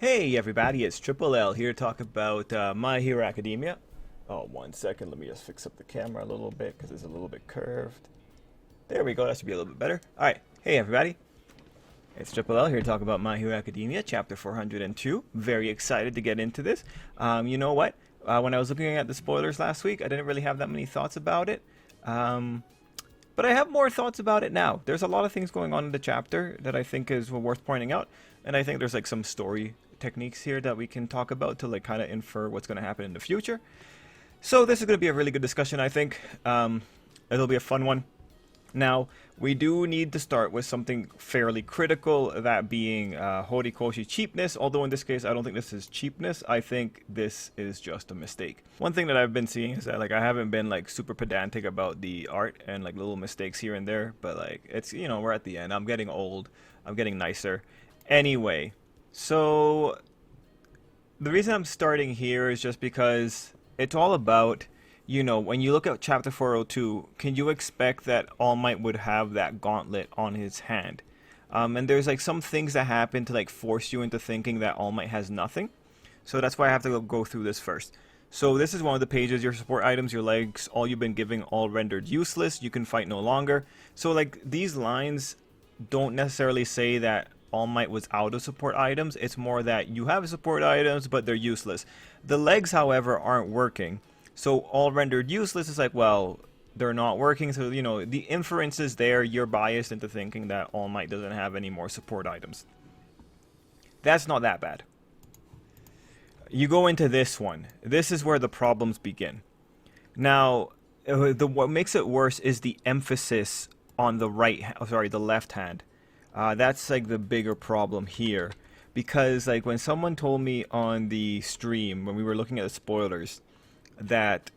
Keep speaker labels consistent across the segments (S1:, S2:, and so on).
S1: Hey everybody, it's Tripl-L here to talk about My Hero Academia. Oh, 1 second, let me just fix up the camera a little bit because it's a little bit curved. There we go, that should be a little bit better. Alright, hey everybody, it's Tripl-L here to talk about My Hero Academia, chapter 402. Very excited to get into this. You know what? When I was looking at the spoilers last week, I didn't really have that many thoughts about it. But I have more thoughts about it now. There's a lot of things going on in the chapter that I think is worth pointing out. And I think there's like some story techniques here that we can talk about to like kind of infer what's going to happen in the future. So this is going to be a really good discussion, I think. It'll be a fun one. Now, we do need to start with something fairly critical, that being Horikoshi cheapness, although in this case I don't think this is cheapness, I think this is just a mistake. One thing that I've been seeing is that like I haven't been like super pedantic about the art and like little mistakes here and there, but like it's, you know, we're at the end, I'm getting old, I'm getting nicer. Anyway, so the reason I'm starting here is just because it's all about, you know, when you look at chapter 402, can you expect that All Might would have that gauntlet on his hand? And there's like some things that happen to like force you into thinking that All Might has nothing. So that's why I have to go through this first. So this is one of the pages, your support items, your legs, all you've been giving, all rendered useless, you can fight no longer. So like these lines don't necessarily say that All Might was out of support items. It's more that you have support items, but they're useless. The legs, however, aren't working. So all rendered useless is like, well, they're not working. So, you know, the inference is there. You're biased into thinking that All Might doesn't have any more support items. That's not that bad. You go into this one. This is where the problems begin. Now, what makes it worse is the emphasis on the the left hand. That's like the bigger problem here, because like when someone told me on the stream when we were looking at the spoilers that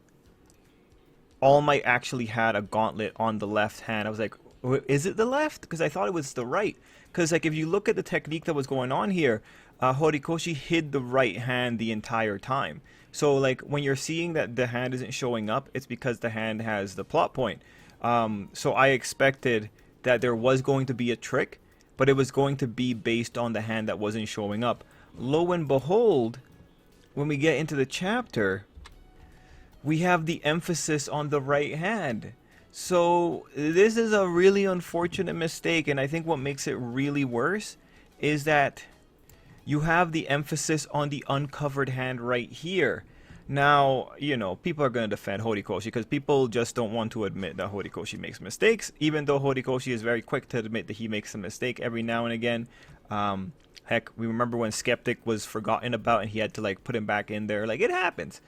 S1: All Might actually had a gauntlet on the left hand, I was like, is it the left? Because I thought it was the right. Because like if you look at the technique that was going on here, Horikoshi hid the right hand the entire time. So like when you're seeing that the hand isn't showing up, it's because the hand has the plot point. So I expected that there was going to be a trick, but it was going to be based on the hand that wasn't showing up. Lo and behold, when we get into the chapter, we have the emphasis on the right hand. So this is a really unfortunate mistake, and I think what makes it really worse is that you have the emphasis on the uncovered hand right here. Now, you know, people are going to defend Horikoshi because people just don't want to admit that Horikoshi makes mistakes, even though Horikoshi is very quick to admit that he makes a mistake every now and again. Heck, we remember when Skeptic was forgotten about and he had to like put him back in there. Like, it happens.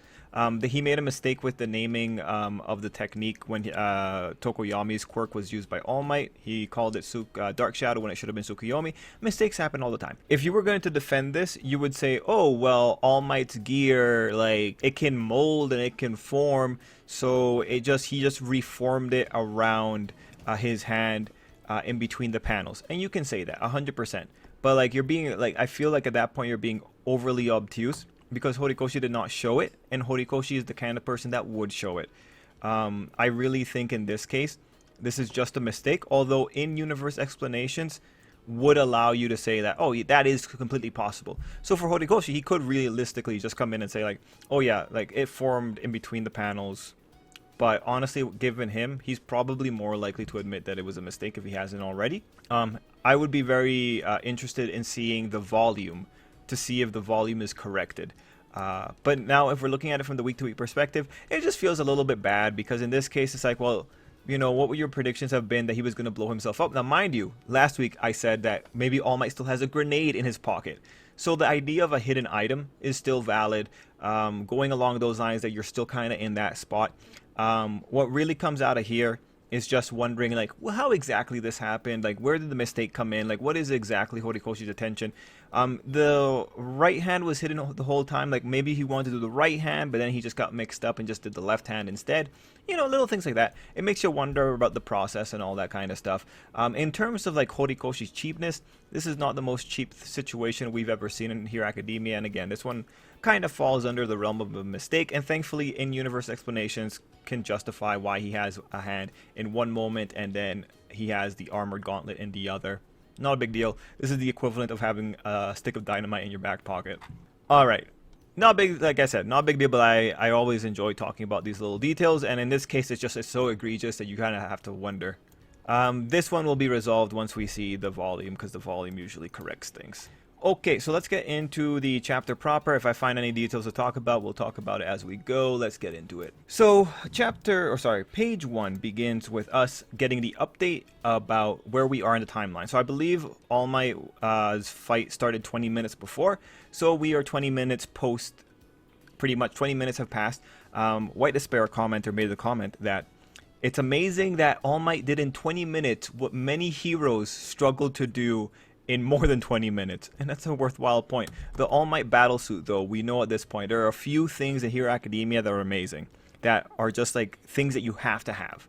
S1: He made a mistake with the naming of the technique when Tokoyami's quirk was used by All Might. He called it Dark Shadow when it should have been Tsukuyomi. Mistakes happen all the time. If you were going to defend this, you would say, oh, well, All Might's gear, like, it can mold and it can form, so he just reformed it around his hand in between the panels. And you can say that 100%. But like you're being like, I feel like at that point you're being overly obtuse, because Horikoshi did not show it, and Horikoshi is the kind of person that would show it. I really think in this case, this is just a mistake, although in-universe explanations would allow you to say that, oh, that is completely possible. So for Horikoshi, he could realistically just come in and say like, oh yeah, like it formed in between the panels. But honestly, given him, he's probably more likely to admit that it was a mistake if he hasn't already. I would be very interested in seeing the volume to see if the volume is corrected. But now if we're looking at it from the week-to-week perspective, it just feels a little bit bad, because in this case it's like, well, you know, what would your predictions have been that he was going to blow himself up? Now mind you, last week I said that maybe All Might still has a grenade in his pocket. So the idea of a hidden item is still valid, going along those lines that you're still kind of in that spot. What really comes out of here is just wondering, like, well, how exactly this happened, like, where did the mistake come in, like, what is exactly Horikoshi's attention? The right hand was hidden the whole time, like, maybe he wanted to do the right hand, but then he just got mixed up and just did the left hand instead. You know, little things like that. It makes you wonder about the process and all that kind of stuff. In terms of, like, Horikoshi's cheapness, this is not the most cheap situation we've ever seen in Hero Academia, and again, this one kind of falls under the realm of a mistake, and thankfully in-universe explanations can justify why he has a hand in one moment and then he has the armored gauntlet in the other. Not a big deal. This is the equivalent of having a stick of dynamite in your back pocket. All right. Not big, like I said, not a big deal, but I always enjoy talking about these little details, and in this case, it's so egregious that you kind of have to wonder. This one will be resolved once we see the volume, because the volume usually corrects things. Okay, so let's get into the chapter proper. If I find any details to talk about, we'll talk about it as we go. Let's get into it. So, page 1 begins with us getting the update about where we are in the timeline. So I believe All Might's fight started 20 minutes before. So we are 20 minutes post, pretty much 20 minutes have passed. White Despair commenter made the comment that it's amazing that All Might did in 20 minutes what many heroes struggled to do in more than 20 minutes, and that's a worthwhile point. The All Might battlesuit, though, we know at this point there are a few things in Hero Academia that are amazing, that are just like things that you have to have.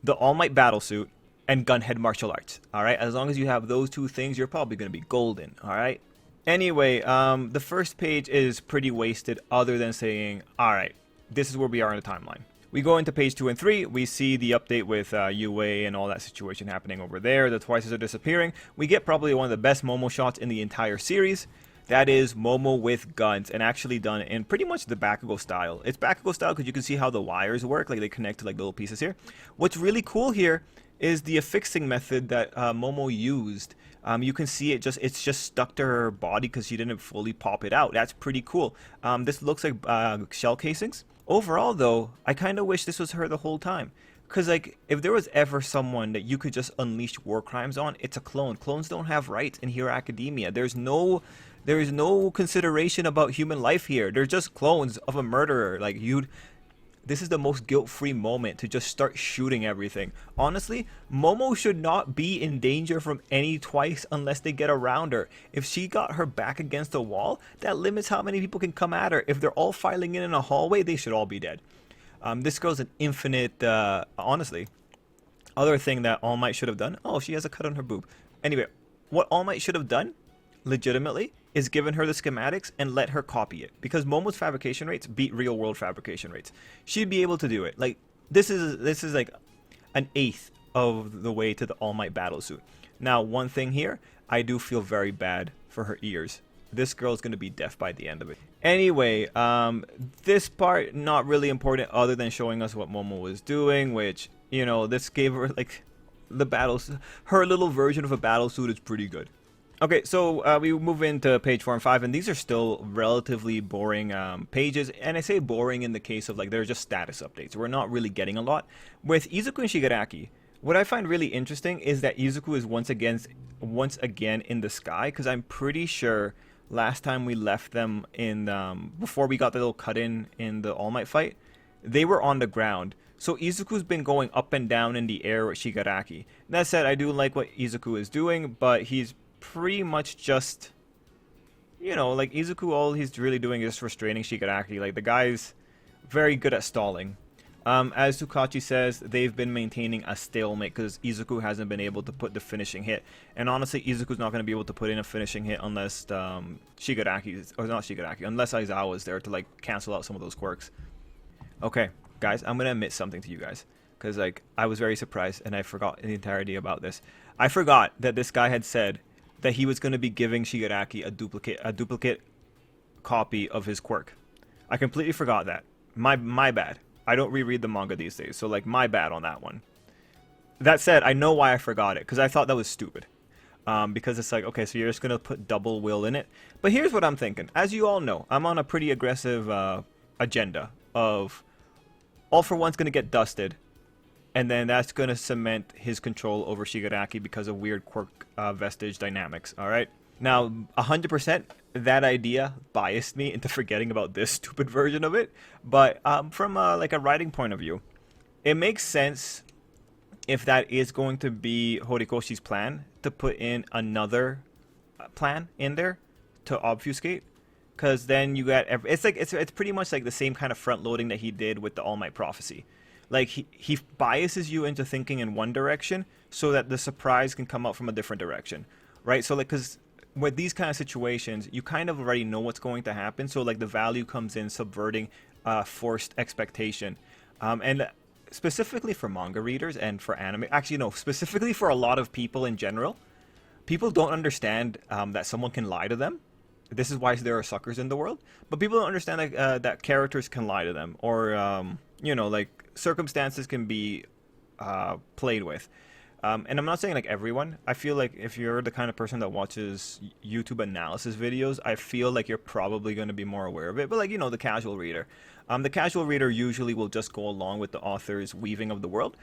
S1: The All Might battlesuit and Gunhead martial arts. All right, as long as you have those two things, you're probably going to be golden. All right. Anyway, the first page is pretty wasted, other than saying, all right, this is where we are in the timeline. We go into page 2 and 3, we see the update with Yue and all that situation happening over there. The Twices are disappearing. We get probably one of the best Momo shots in the entire series. That is Momo with guns, and actually done in pretty much the Bakugo style. It's Bakugo style because you can see how the wires work, like they connect to like little pieces here. What's really cool here is the affixing method that Momo used. You can see it's just stuck to her body because she didn't fully pop it out. That's pretty cool. This looks like shell casings. Overall, though, I kind of wish this was her the whole time. Because, like, if there was ever someone that you could just unleash war crimes on, it's a clone. Clones don't have rights in Hero Academia. There is no consideration about human life here. They're just clones of a murderer. Like, this is the most guilt-free moment to just start shooting everything. Honestly, Momo should not be in danger from any Twice unless they get around her. If she got her back against a wall, that limits how many people can come at her. If they're all filing in a hallway, they should all be dead. This girl's an infinite, honestly. Other thing that All Might should have done. Oh, she has a cut on her boob. Anyway, what All Might should have done, legitimately, is given her the schematics and let her copy it, because Momo's fabrication rates beat real world fabrication rates. She'd be able to do it. Like this is like an eighth of the way to the All Might battlesuit. Now, one thing here, I do feel very bad for her ears. This girl's gonna be deaf by the end of it. Anyway, this part not really important other than showing us what Momo was doing, which, you know, this gave her like her little version of a battlesuit is pretty good. Okay, so we move into page 4 and 5, and these are still relatively boring pages. And I say boring in the case of, like, they're just status updates. We're not really getting a lot. With Izuku and Shigaraki, what I find really interesting is that Izuku is once again in the sky, because I'm pretty sure last time we left them in, before we got the little cut-in the All Might fight, they were on the ground. So Izuku's been going up and down in the air with Shigaraki. That said, I do like what Izuku is doing, but he's pretty much just, you know, like Izuku, all he's really doing is restraining Shigaraki. Like, the guy's very good at stalling. As Tsukachi says, they've been maintaining a stalemate because Izuku hasn't been able to put the finishing hit. And honestly, Izuku's not going to be able to put in a finishing hit unless Shigaraki, or not Shigaraki, unless Aizawa's there to, like, cancel out some of those quirks. Okay, guys, I'm going to admit something to you guys, because, like, I was very surprised and I forgot the entirety about this. I forgot that this guy had said that he was going to be giving Shigaraki a duplicate copy of his quirk. I completely forgot that. My bad. I don't reread the manga these days, so, like, my bad on that one. That said, I know why I forgot it, because I thought that was stupid. Because it's like, okay, so you're just going to put double will in it. But here's what I'm thinking. As you all know, I'm on a pretty aggressive agenda of All For One's going to get dusted, and then that's going to cement his control over Shigaraki because of weird quirk vestige dynamics, alright? Now, 100%, that idea biased me into forgetting about this stupid version of it, but from like a writing point of view, it makes sense if that is going to be Horikoshi's plan, to put in another plan in there to obfuscate, because then you got, it's pretty much like the same kind of front loading that he did with the All Might prophecy. Like, he biases you into thinking in one direction so that the surprise can come out from a different direction, right? So, like, because with these kind of situations, you kind of already know what's going to happen. So, like, the value comes in subverting forced expectation. And specifically for manga readers and for anime, actually, no, specifically for a lot of people in general, people don't understand that someone can lie to them. This is why there are suckers in the world. But people don't understand that characters can lie to them, or you know, like circumstances can be played with. And I'm not saying like everyone. I feel like if you're the kind of person that watches YouTube analysis videos, I feel like you're probably going to be more aware of it. But like, you know, the casual reader. The casual reader usually will just go along with the author's weaving of the world,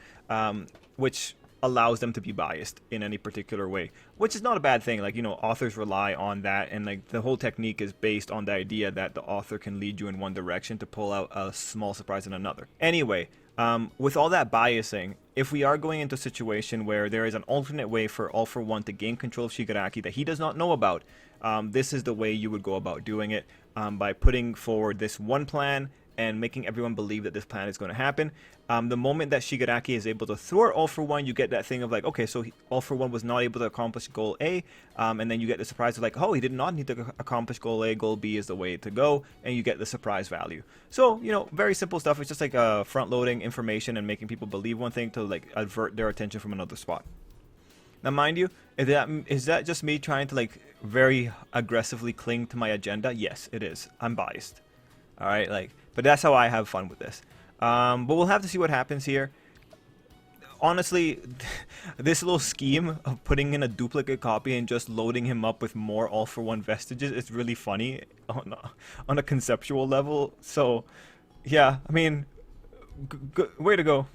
S1: which allows them to be biased in any particular way, which is not a bad thing. Like, you know, authors rely on that, and like the whole technique is based on the idea that the author can lead you in one direction to pull out a small surprise in another. Anyway, with all that biasing, if we are going into a situation where there is an alternate way for All For One to gain control of Shigaraki that he does not know about, this is the way you would go about doing it, by putting forward this one plan and making everyone believe that this plan is going to happen. The moment that Shigaraki is able to thwart All For One, you get that thing of like, okay, so All For One was not able to accomplish goal A, and then you get the surprise of like, oh, he did not need to accomplish goal A, goal B is the way to go, and you get the surprise value. So, you know, very simple stuff. It's just like front-loading information and making people believe one thing to like avert their attention from another spot. Now, mind you, is that just me trying to like very aggressively cling to my agenda? Yes, it is. I'm biased. All right, like, but that's how I have fun with this. But we'll have to see what happens here. Honestly, this little scheme of putting in a duplicate copy and just loading him up with more All For One vestiges is really funny on a conceptual level. So, yeah, I mean, way to go.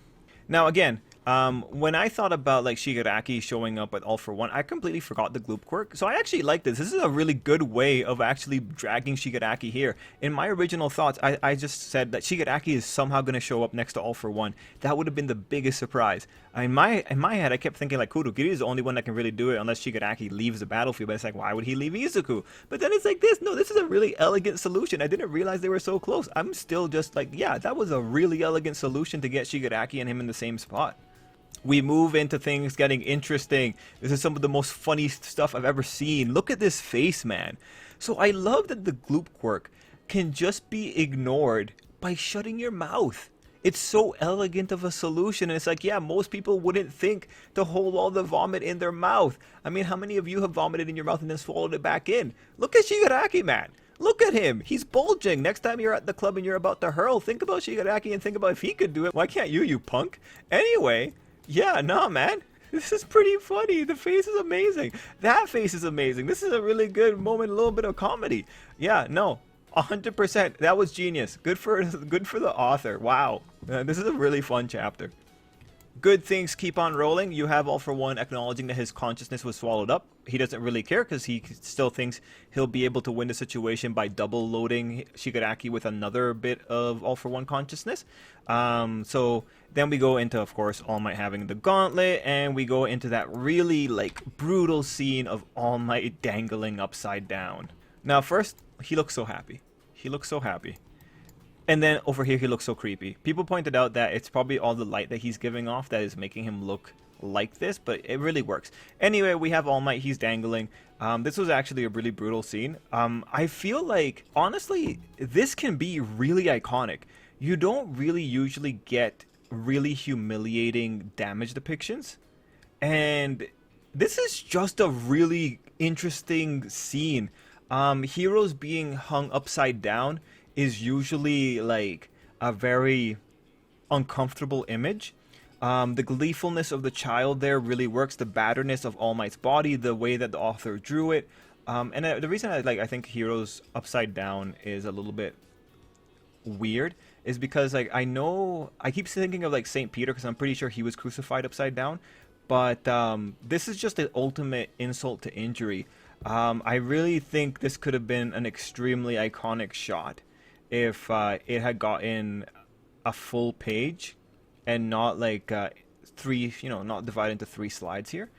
S1: Now, again, when I thought about like Shigaraki showing up at All For One, I completely forgot the gloop quirk. So I actually like this. This is a really good way of actually dragging Shigaraki here. In my original thoughts, I just said that Shigaraki is somehow going to show up next to All For One. That would have been the biggest surprise. In my head, I kept thinking like Kurogiri is the only one that can really do it unless Shigaraki leaves the battlefield. But it's like, why would he leave Izuku? But then it's like this. No, this is a really elegant solution. I didn't realize they were so close. I'm still just like, yeah, that was a really elegant solution to get Shigaraki and him in the same spot. We move into things getting interesting. This is some of the most funny stuff I've ever seen. Look at this face, man. So I love that the gloop quirk can just be ignored by shutting your mouth. It's so elegant of a solution, and it's like, yeah, most people wouldn't think to hold all the vomit in their mouth. I mean, how many of you have vomited in your mouth and then swallowed it back in? Look at Shigaraki, man. Look at him. He's bulging. Next time you're at the club and you're about to hurl, think about Shigaraki and think about if he could do it. Why can't you punk? Anyway, yeah, no, man. This is pretty funny. The face is amazing. That face is amazing. This is a really good moment, a little bit of comedy. Yeah, no, 100%. That was genius. Good for the author. Wow. This is a really fun chapter. Good things keep on rolling. You have All For One acknowledging that his consciousness was swallowed up. He doesn't really care because he still thinks he'll be able to win the situation by double loading Shigaraki with another bit of All For One consciousness. So then we go into, of course, All Might having the gauntlet, and we go into that really like brutal scene of All Might dangling upside down. Now, first, he looks so happy. He looks so happy. And then over here, he looks so creepy. People pointed out that it's probably all the light that he's giving off that is making him look like this, but it really works. Anyway, we have All Might. He's dangling. This was actually a really brutal scene. I feel like, honestly, this can be really iconic. You don't really usually get really humiliating damage depictions. And this is just a really interesting scene. Heroes being hung upside down is usually like a very uncomfortable image. The gleefulness of the child there really works. The batterness of All Might's body, the way that the author drew it, and the reason I think heroes upside down is a little bit weird is because like I keep thinking of like Saint Peter because I'm pretty sure he was crucified upside down, but this is just an ultimate insult to injury. I really think this could have been an extremely iconic shot if it had gotten a full page and not like three, not divided into 3 slides here.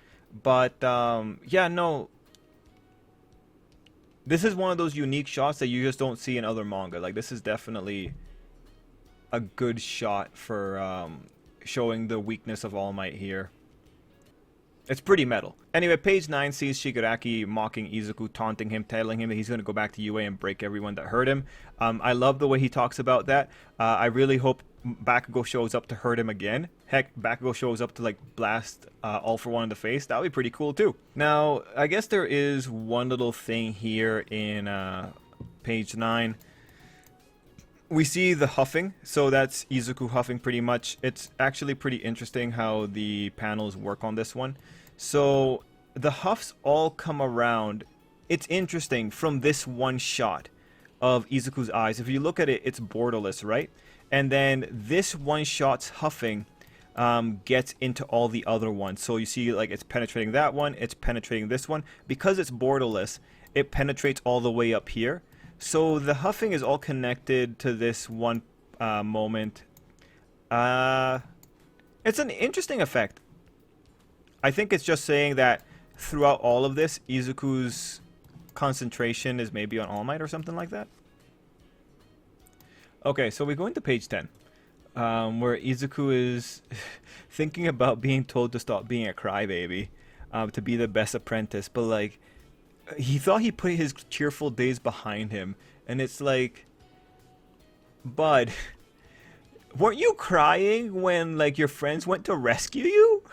S1: But yeah, no, this is one of those unique shots that you just don't see in other manga. Like, this is definitely a good shot for showing the weakness of All Might here. It's pretty metal. Anyway, page 9 sees Shigaraki mocking Izuku, taunting him, telling him that he's going to go back to UA and break everyone that hurt him. I love the way he talks about that. I really hope Bakugo shows up to hurt him again. Heck, Bakugo shows up to like blast All For One in the face. That would be pretty cool too. Now, I guess there is one little thing here in page 9. We see the huffing, so that's Izuku huffing pretty much. It's actually pretty interesting how the panels work on this one. So the huffs all come around. It's interesting from this one shot of Izuku's eyes. If you look at it, it's borderless, right? And then this one shot's huffing gets into all the other ones. So you see like it's penetrating that one, it's penetrating this one. Because it's borderless, it penetrates all the way up here. So the huffing is all connected to this one moment. It's an interesting effect. I think it's just saying that throughout all of this, Izuku's concentration is maybe on All Might or something like that. Okay, so we go into page 10, where Izuku is thinking about being told to stop being a crybaby, to be the best apprentice, but like, he thought he put his cheerful days behind him, and it's like, bud, weren't you crying when like your friends went to rescue you?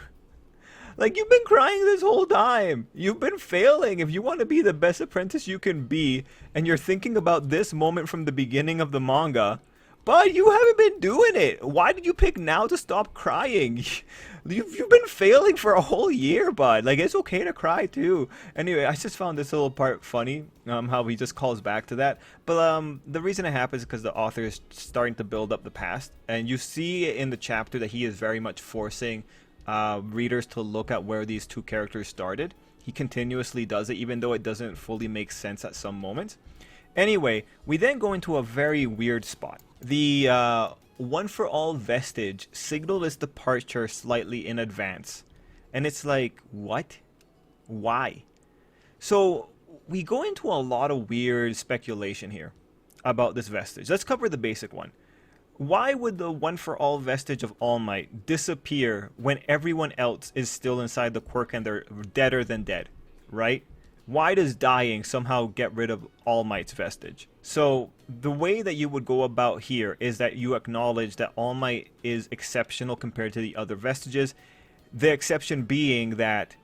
S1: Like, you've been crying this whole time. You've been failing. If you want to be the best apprentice you can be, and you're thinking about this moment from the beginning of the manga, but you haven't been doing it. Why did you pick now to stop crying? You've been failing for a whole year, bud. Like, it's okay to cry too. Anyway, I just found this little part funny, how he just calls back to that. But the reason it happens is because the author is starting to build up the past, and you see in the chapter that he is very much forcing readers to look at where these two characters started. He continuously does it, even though it doesn't fully make sense at some moments. Anyway, we then go into a very weird spot. The One For All Vestige signaled its departure slightly in advance. And it's like, what? Why? So we go into a lot of weird speculation here about this vestige. Let's cover the basic one. Why would the One For All vestige of All Might disappear when everyone else is still inside the quirk and they're deader than dead, right? Why does dying somehow get rid of All Might's vestige? So the way that you would go about here is that you acknowledge that All Might is exceptional compared to the other vestiges. The exception being that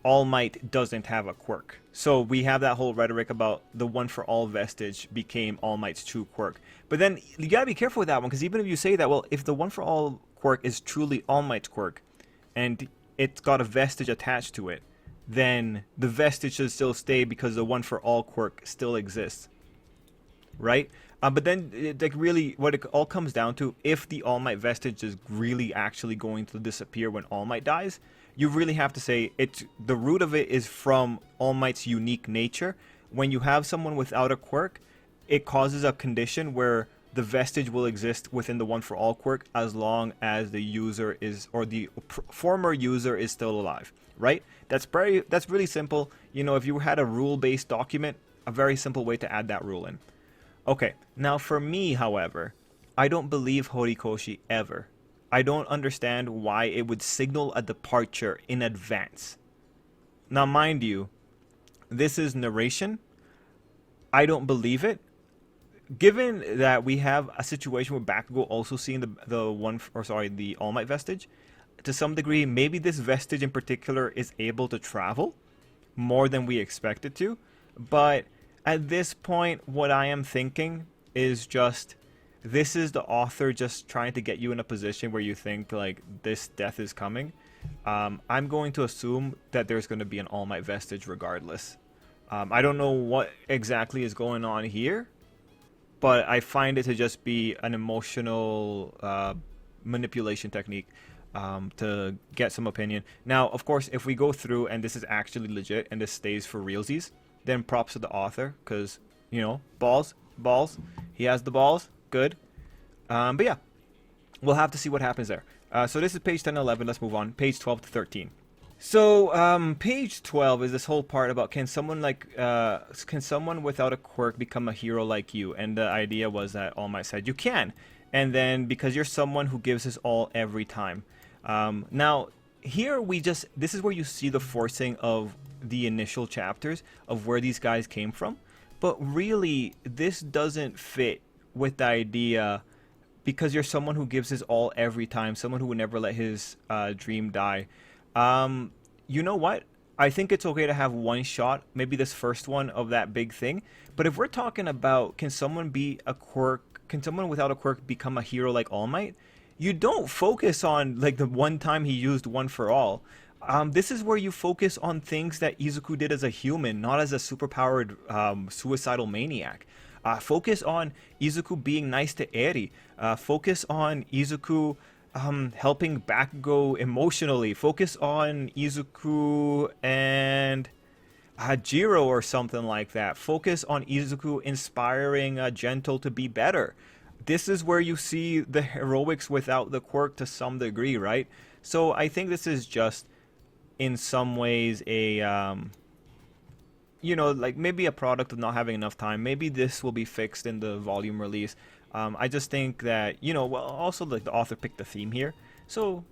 S1: All Might doesn't have a quirk. So we have that whole rhetoric about the One For All vestige became All Might's true quirk. But then you gotta be careful with that one, because even if you say that, well, if the One For All quirk is truly All Might's quirk, and it's got a vestige attached to it, then the vestige should still stay because the One For All quirk still exists, right? But then, like, really, what it all comes down to, if the All Might vestige is really actually going to disappear when All Might dies, you really have to say the root of it is from All Might's unique nature. When you have someone without a quirk, it causes a condition where the vestige will exist within the One For All quirk as long as the user is, or the former user is still alive, right? That's really simple. You know, if you had a rule-based document, a very simple way to add that rule in. Okay, now for me, however, I don't believe Horikoshi ever. I don't understand why it would signal a departure in advance. Now, mind you, this is narration. I don't believe it. Given that we have a situation where Bakugo also seeing the All Might vestige, to some degree, maybe this vestige in particular is able to travel more than we expect it to. But at this point, what I am thinking is just, this is the author just trying to get you in a position where you think like this death is coming. I'm going to assume that there's going to be an All Might vestige regardless. I don't know what exactly is going on here, but I find it to just be an emotional manipulation technique to get some opinion. Now, of course, if we go through and this is actually legit and this stays for realsies, then props to the author, because, you know, balls. He has the balls. Good. But yeah, we'll have to see what happens there. So this is page 10 and 11. Let's move on. Page 12 to 13. So page 12 is this whole part about can someone without a quirk become a hero like you? And the idea was that All Might said you can. And then because you're someone who gives his all every time. Now here this is where you see the forcing of the initial chapters of where these guys came from. But really, this doesn't fit with the idea because you're someone who gives his all every time, someone who would never let his dream die. Um, you know what? I think it's okay to have one shot, maybe this first one of that big thing. But if we're talking about can someone be a quirk, can someone without a quirk become a hero like All Might? You don't focus on like the one time he used one for all. This is where you focus on things that Izuku did as a human, not as a superpowered suicidal maniac. Focus on Izuku being nice to Eri. Focus on Izuku helping Bakugo emotionally. Focus on Izuku and Jiro or something like that. Focus on Izuku inspiring Gentle to be better. This is where you see the heroics without the quirk to some degree, right? So I think this is just in some ways a you know, like maybe a product of not having enough time. Maybe this will be fixed in the volume release. I just think that, you know, well, also like the author picked the theme here, so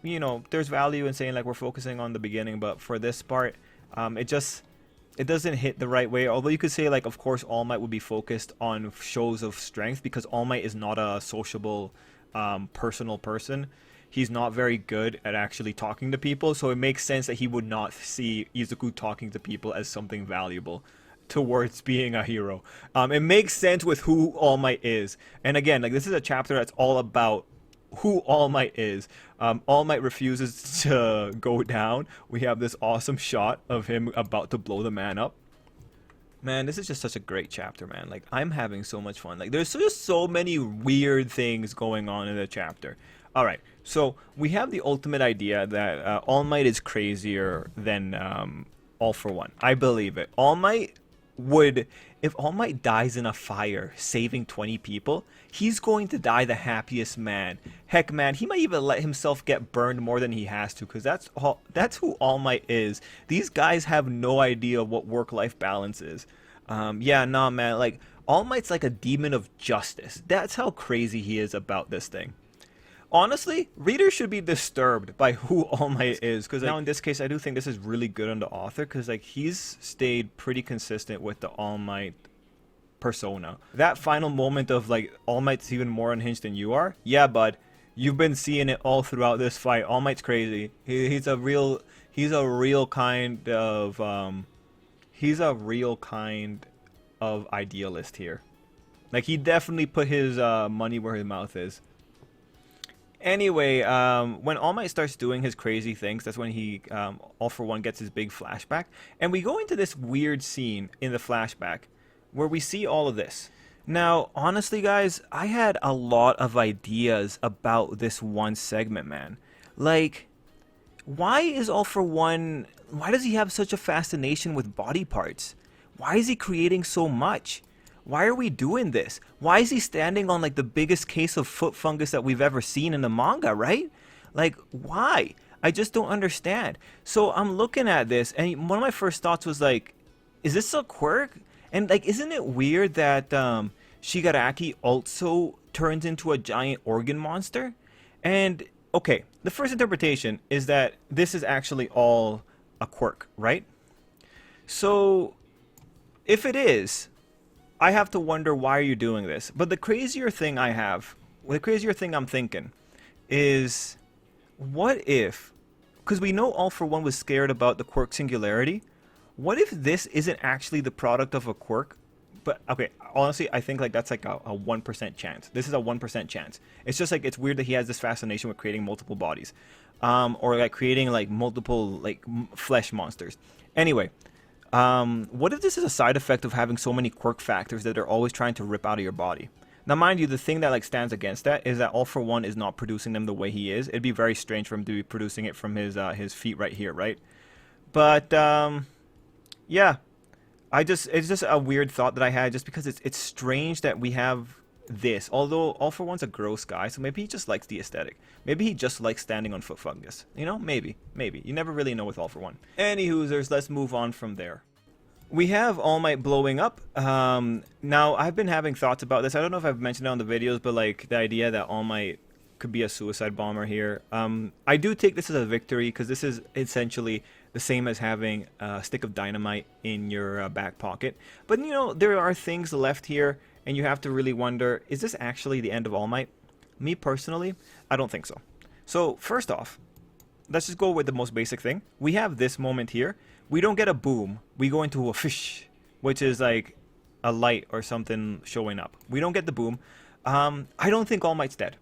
S1: you know, there's value in saying like we're focusing on the beginning, but for this part, it doesn't hit the right way. Although you could say like, of course, All Might would be focused on shows of strength because All Might is not a sociable, personal person. He's not very good at actually talking to people, so it makes sense that he would not see Izuku talking to people as something valuable towards being a hero. It makes sense with who All Might is. And again, like this is a chapter that's all about who All Might is. All Might refuses to go down. We have this awesome shot of him about to blow the man up. Man, this is just such a great chapter, man. Like, I'm having so much fun. Like, there's just so many weird things going on in the chapter. Alright, so we have the ultimate idea that All Might is crazier than All for One. I believe it. All Might would, if All Might dies in a fire saving 20 people, he's going to die the happiest man. Heck, man, he might even let himself get burned more than he has to, because that's who All Might is. These guys have no idea what work-life balance is. Yeah, nah, man, like, All Might's like a demon of justice. That's how crazy he is about this thing. Honestly, readers should be disturbed by who All Might is, because now in this case, I do think this is really good on the author, because like he's stayed pretty consistent with the All Might persona. That final moment of like All Might's even more unhinged than you are, yeah, bud, you've been seeing it all throughout this fight. All Might's crazy. He's a real kind of idealist here. Like he definitely put his money where his mouth is. Anyway, when All Might starts doing his crazy things, that's when he, All for One, gets his big flashback. And we go into this weird scene in the flashback where we see all of this. Now, honestly, guys, I had a lot of ideas about this one segment, man. Like, why does he have such a fascination with body parts? Why is he creating so much? Why are we doing this? Why is he standing on like the biggest case of foot fungus that we've ever seen in the manga, right? Like, why? I just don't understand. So I'm looking at this, and one of my first thoughts was like, is this a quirk? And like, isn't it weird that Shigaraki also turns into a giant organ monster? And okay, the first interpretation is that this is actually all a quirk, right? So if it is, I have to wonder, why are you doing this? But the crazier thing I'm thinking is, what if, because we know All for One was scared about the quirk singularity, what if this isn't actually the product of a quirk? But okay, honestly, I think like that's like a 1% chance. This is a 1% chance. It's just like, it's weird that he has this fascination with creating multiple bodies, or like creating like multiple like flesh monsters. Anyway, what if this is a side effect of having so many quirk factors that they're always trying to rip out of your body? Now, mind you, the thing that like stands against that is that All for One is not producing them the way he is. It'd be very strange for him to be producing it from his feet right here, right? But yeah, it's just a weird thought that I had, just because it's strange that we have this. Although All for One's a gross guy, so maybe he just likes the aesthetic. Maybe he just likes standing on foot fungus. You know, maybe. You never really know with All for One. Anywhoozers, let's move on from there. We have All Might blowing up. Now, I've been having thoughts about this. I don't know if I've mentioned it on the videos, but like the idea that All Might could be a suicide bomber here. I do take this as a victory, because this is essentially the same as having a stick of dynamite in your back pocket. But you know, there are things left here and you have to really wonder, is this actually the end of All Might? Me personally, I don't think so. So first off, let's just go with the most basic thing. We have this moment here. We don't get a boom. We go into a fish, which is like a light or something showing up. We don't get the boom. I don't think All Might's dead.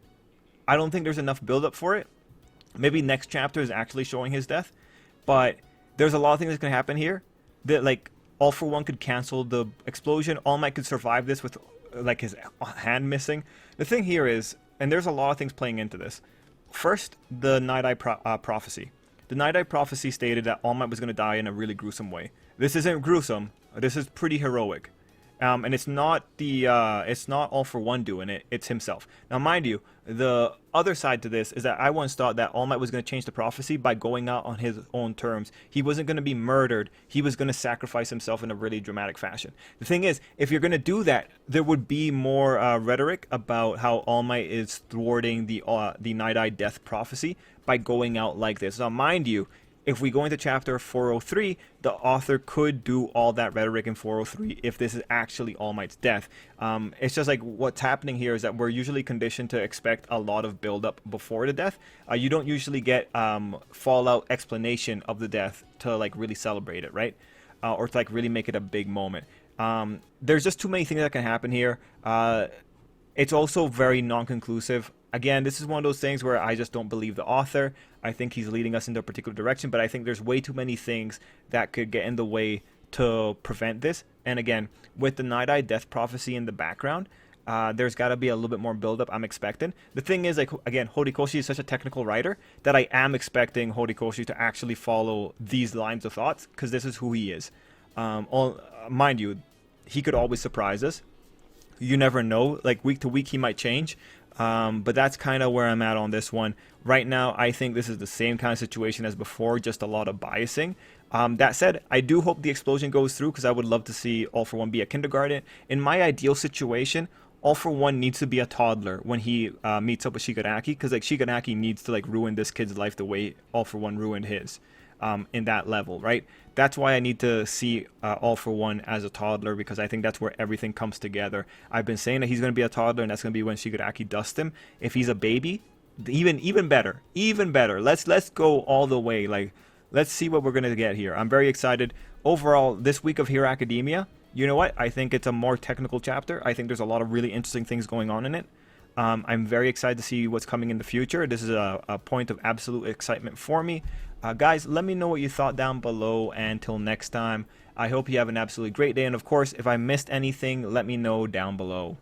S1: I don't think there's enough build up for it. Maybe next chapter is actually showing his death, but there's a lot of things that can happen here that, like, All for One could cancel the explosion. All Might could survive this with like his hand missing. The thing here is, and there's a lot of things playing into this. First, the Night Eye prophecy. The Night Eye prophecy stated that All Might was going to die in a really gruesome way. This isn't gruesome. This is pretty heroic. And it's not All for One doing it. It's himself. Now, mind you, the other side to this is that I once thought that All Might was going to change the prophecy by going out on his own terms. He wasn't going to be murdered. He was going to sacrifice himself in a really dramatic fashion. The thing is, if you're going to do that, there would be more rhetoric about how All Might is thwarting the Night Eye death prophecy by going out like this. Now, mind you, if we go into chapter 403, the author could do all that rhetoric in 403 if this is actually All Might's death. It's just like what's happening here is that we're usually conditioned to expect a lot of build-up before the death. You don't usually get fallout explanation of the death to like really celebrate it, right? Or to like really make it a big moment. There's just too many things that can happen here. It's also very non-conclusive. Again, this is one of those things where I just don't believe the author. I think he's leading us into a particular direction, but I think there's way too many things that could get in the way to prevent this. And again, with the Night Eye death prophecy in the background, there's got to be a little bit more build-up I'm expecting. The thing is, like, again, Horikoshi is such a technical writer that I am expecting Horikoshi to actually follow these lines of thoughts, because this is who he is. Mind you, he could always surprise us. You never know. Like, week to week, he might change. But that's kind of where I'm at on this one. Right now, I think this is the same kind of situation as before, just a lot of biasing. That said, I do hope the explosion goes through, because I would love to see All for One be a kindergarten. In my ideal situation, All for One needs to be a toddler when he meets up with Shigaraki, because like Shigaraki needs to like ruin this kid's life the way All for One ruined his. In that level, right? That's why I need to see All for One as a toddler, because I think that's where everything comes together. I've been saying that he's going to be a toddler, and that's going to be when Shigaraki dusts him. If he's a baby, even better, even better. Let's go all the way. Like, let's see what we're going to get here. I'm very excited. Overall, this week of Hero Academia, you know what? I think it's a more technical chapter. I think there's a lot of really interesting things going on in it. I'm very excited to see what's coming in the future. This is a point of absolute excitement for me. Guys, let me know what you thought down below, and until next time, I hope you have an absolutely great day, and of course, if I missed anything, let me know down below.